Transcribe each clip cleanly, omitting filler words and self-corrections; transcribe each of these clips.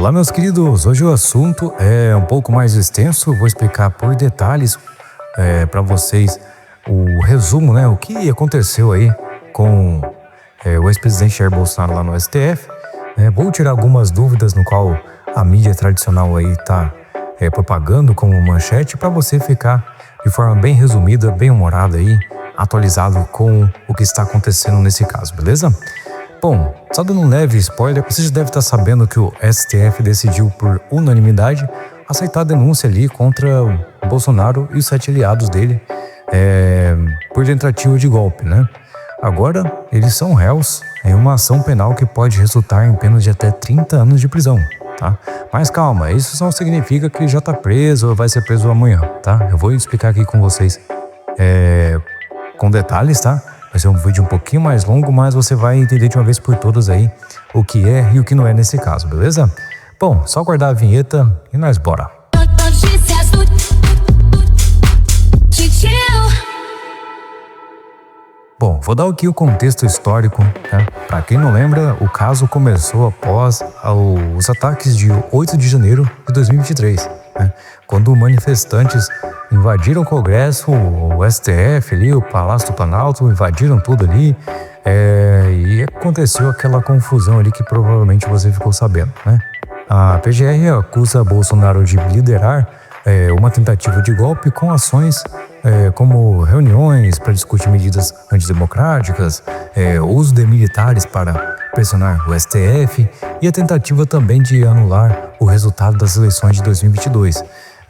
Olá, meus queridos. Hoje o assunto é um pouco mais extenso. Vou explicar por detalhes para vocês o resumo, né? O que aconteceu aí com o ex-presidente Jair Bolsonaro lá no STF. Vou tirar algumas dúvidas no qual a mídia tradicional aí está propagando como manchete para você ficar de forma bem resumida, bem humorada aí, atualizado com o que está acontecendo nesse caso, beleza? Bom, só dando um leve spoiler, você já deve estar sabendo que o STF decidiu por unanimidade aceitar a denúncia ali contra o Bolsonaro e os 7 aliados dele por tentativa de golpe, né? Agora, eles são réus em uma ação penal que pode resultar em penas de até 30 anos de prisão, tá? Mas calma, isso não significa que já está preso ou vai ser preso amanhã, tá? Eu vou explicar aqui com vocês com detalhes, tá? Vai ser um vídeo um pouquinho mais longo, mas você vai entender de uma vez por todas aí o que é e o que não é nesse caso, beleza? Bom, só guardar a vinheta e nós bora. Bom, vou dar aqui o contexto histórico, né? Para quem não lembra, o caso começou após os ataques de 8 de janeiro de 2023, né? Quando manifestantes invadiram o Congresso, o STF ali, o Palácio do Planalto, invadiram tudo ali, e aconteceu aquela confusão ali que provavelmente você ficou sabendo, né? A PGR acusa Bolsonaro de liderar uma tentativa de golpe com ações como reuniões para discutir medidas antidemocráticas, uso de militares para pressionar o STF e a tentativa também de anular o resultado das eleições de 2022.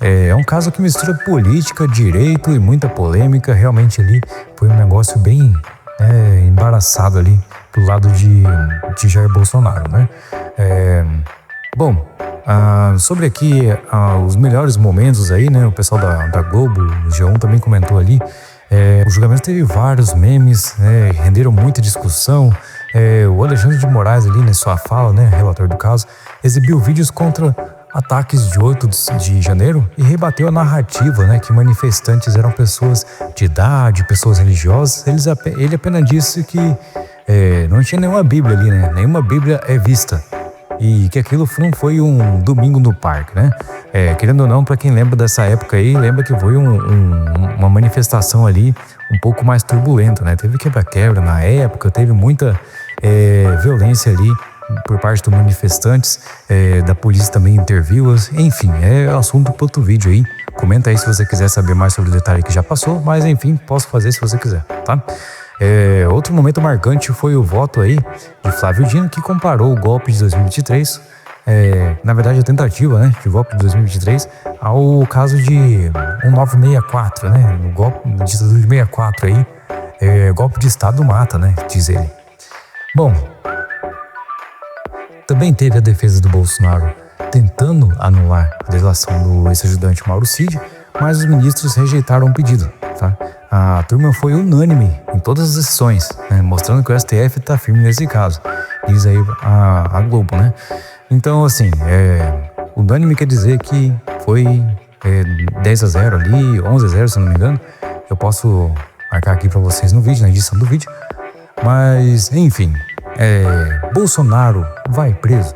É um caso que mistura política, direito e muita polêmica. Realmente ali foi um negócio bem embaraçado ali pro lado de Jair Bolsonaro, né? Bom, sobre aqui os melhores momentos aí, né? O pessoal da Globo, o G1 também comentou ali. O julgamento teve vários memes, renderam muita discussão. O Alexandre de Moraes ali, na sua fala, né, relator do caso, exibiu vídeos contra ataques de 8 de janeiro e rebateu a narrativa, né, que manifestantes eram pessoas de idade, pessoas religiosas. Ele apenas disse que não tinha nenhuma Bíblia ali, né? Nenhuma Bíblia é vista. E que aquilo não foi um domingo no parque, né? Querendo ou não, para quem lembra dessa época aí, lembra que foi uma manifestação ali um pouco mais turbulenta, né? Teve quebra-quebra na época, teve muita violência ali por parte dos manifestantes, da polícia também interviu, enfim, é assunto para outro vídeo aí. Comenta aí se você quiser saber mais sobre o detalhe que já passou, mas enfim, posso fazer se você quiser, tá? Outro momento marcante foi o voto aí de Flávio Dino, que comparou o golpe de 2023, na verdade a tentativa, né, de golpe de 2023 ao caso de 1964, né, no golpe de 64 aí, golpe de Estado mata, né, diz ele. Bom, também teve a defesa do Bolsonaro tentando anular a delação do ex-ajudante Mauro Cid, mas os ministros rejeitaram o pedido, tá? A turma foi unânime em todas as decisões, né, mostrando que o STF está firme nesse caso, diz aí a Globo, né? Então, assim, unânime quer dizer que foi 10-0 ali, 11-0, se não me engano. Eu posso marcar aqui para vocês no vídeo, na edição do vídeo. Mas, enfim, Bolsonaro vai preso?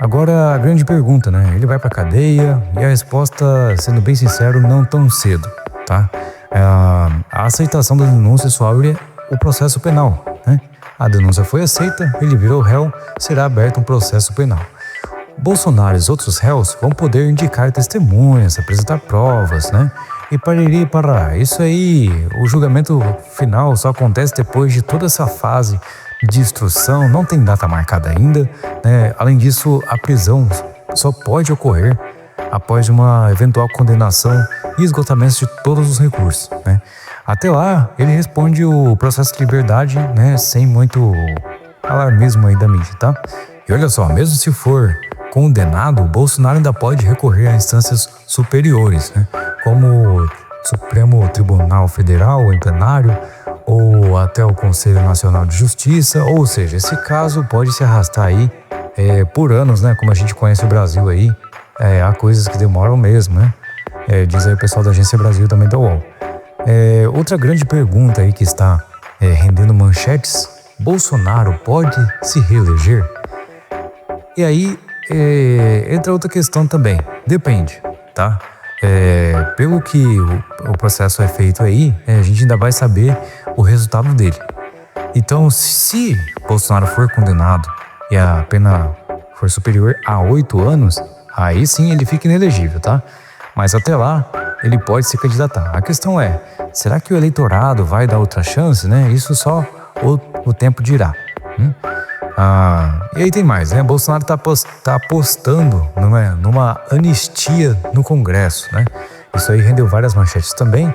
Agora a grande pergunta, né? Ele vai pra cadeia? E a resposta, sendo bem sincero, não tão cedo, tá? A aceitação da denúncia só abre o processo penal, né? A denúncia foi aceita, ele virou réu, será aberto um processo penal. Bolsonaro e os outros réus vão poder indicar testemunhas, apresentar provas, né? E parará. Isso aí, o julgamento final só acontece depois de toda essa fase de instrução, não tem data marcada ainda, né? Além disso, a prisão só pode ocorrer após uma eventual condenação e esgotamento de todos os recursos, né? Até lá, ele responde o processo de liberdade, né, sem muito alarmismo aí da mídia, tá? E olha só, mesmo se for condenado, Bolsonaro ainda pode recorrer a instâncias superiores, né, como o Supremo Tribunal Federal em plenário ou até o Conselho Nacional de Justiça, ou seja, esse caso pode se arrastar aí por anos, né, como a gente conhece o Brasil aí, há coisas que demoram mesmo, né? Diz aí o pessoal da Agência Brasil também da UOL. Outra grande pergunta aí que está rendendo manchetes: Bolsonaro pode se reeleger? E aí entra outra questão também. Depende, tá? Pelo que o processo é feito aí, a gente ainda vai saber o resultado dele. Então, se Bolsonaro for condenado e a pena for superior a 8 anos, aí sim ele fica inelegível, tá? Mas até lá, ele pode se candidatar. A questão é, será que o eleitorado vai dar outra chance, né? Isso só o tempo dirá. E aí tem mais, né? Bolsonaro tá apostando numa anistia no Congresso, né? Isso aí rendeu várias manchetes também.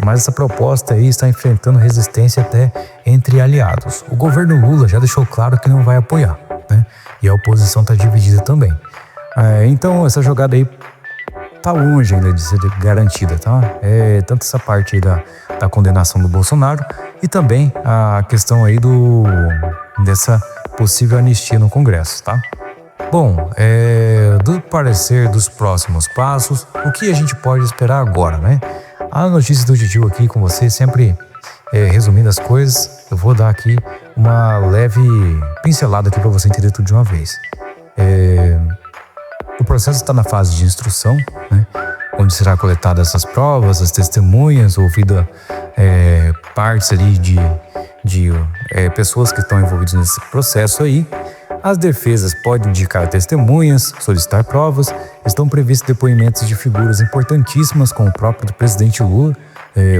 Mas essa proposta aí está enfrentando resistência até entre aliados. O governo Lula já deixou claro que não vai apoiar, né? E a oposição está dividida também. Então essa jogada aí tá longe ainda de ser garantida, tá? Tanto essa parte aí da condenação do Bolsonaro e também a questão aí dessa possível anistia no Congresso, tá? Bom, do parecer dos próximos passos, o que a gente pode esperar agora, né? A notícia do Titio aqui com você, sempre resumindo as coisas, eu vou dar aqui uma leve pincelada aqui para você entender tudo de uma vez. O processo está na fase de instrução, né? Onde será coletadas essas provas, as testemunhas, ouvida partes ali de pessoas que estão envolvidas nesse processo aí. As defesas podem indicar testemunhas, solicitar provas, estão previstos depoimentos de figuras importantíssimas como o próprio presidente Lula,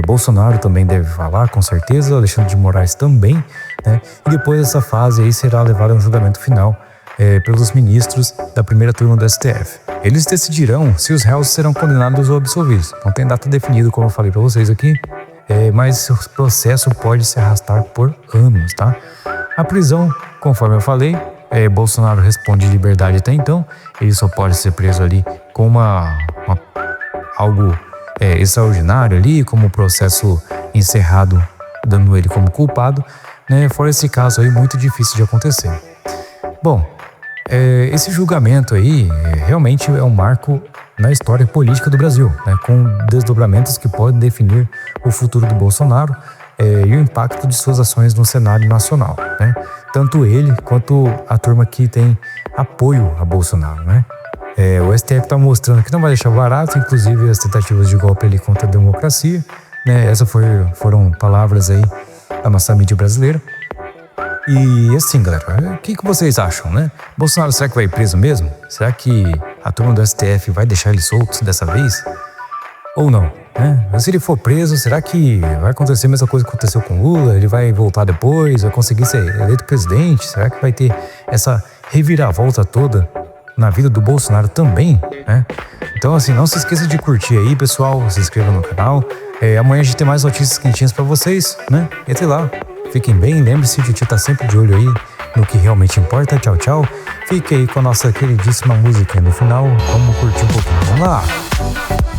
Bolsonaro também deve falar, com certeza, Alexandre de Moraes também, né? E depois dessa fase aí será levado a um julgamento final pelos ministros da primeira turma do STF. Eles decidirão se os réus serão condenados ou absolvidos. Não tem data definida, como eu falei para vocês aqui, mas o processo pode se arrastar por anos, tá? A prisão, conforme eu falei, Bolsonaro responde liberdade até então, ele só pode ser preso ali com algo extraordinário ali, como o processo encerrado, dando ele como culpado, né? Fora esse caso aí, muito difícil de acontecer. Bom, esse julgamento aí realmente é um marco na história política do Brasil, né? Com desdobramentos que podem definir o futuro do Bolsonaro e o impacto de suas ações no cenário nacional, né? Tanto ele quanto a turma que tem apoio a Bolsonaro, né? O STF está mostrando que não vai deixar barato, inclusive as tentativas de golpe ali contra a democracia, né? Essas foram palavras aí da nossa mídia brasileira. E assim, galera, o que vocês acham, né? Bolsonaro, será que vai preso mesmo? Será que a turma do STF vai deixar ele solto dessa vez? Ou não, né? Se ele for preso, será que vai acontecer a mesma coisa que aconteceu com Lula? Ele vai voltar depois, vai conseguir ser eleito presidente? Será que vai ter essa reviravolta toda na vida do Bolsonaro também, né? Então, assim, não se esqueça de curtir aí, pessoal, se inscreva no canal. Amanhã a gente tem mais notícias quentinhas pra vocês, né? Entre lá. Fiquem bem, lembre-se, o Titio tá sempre de olho aí no que realmente importa. Tchau, tchau. Fique aí com a nossa queridíssima música no final. Vamos curtir um pouquinho. Vamos lá!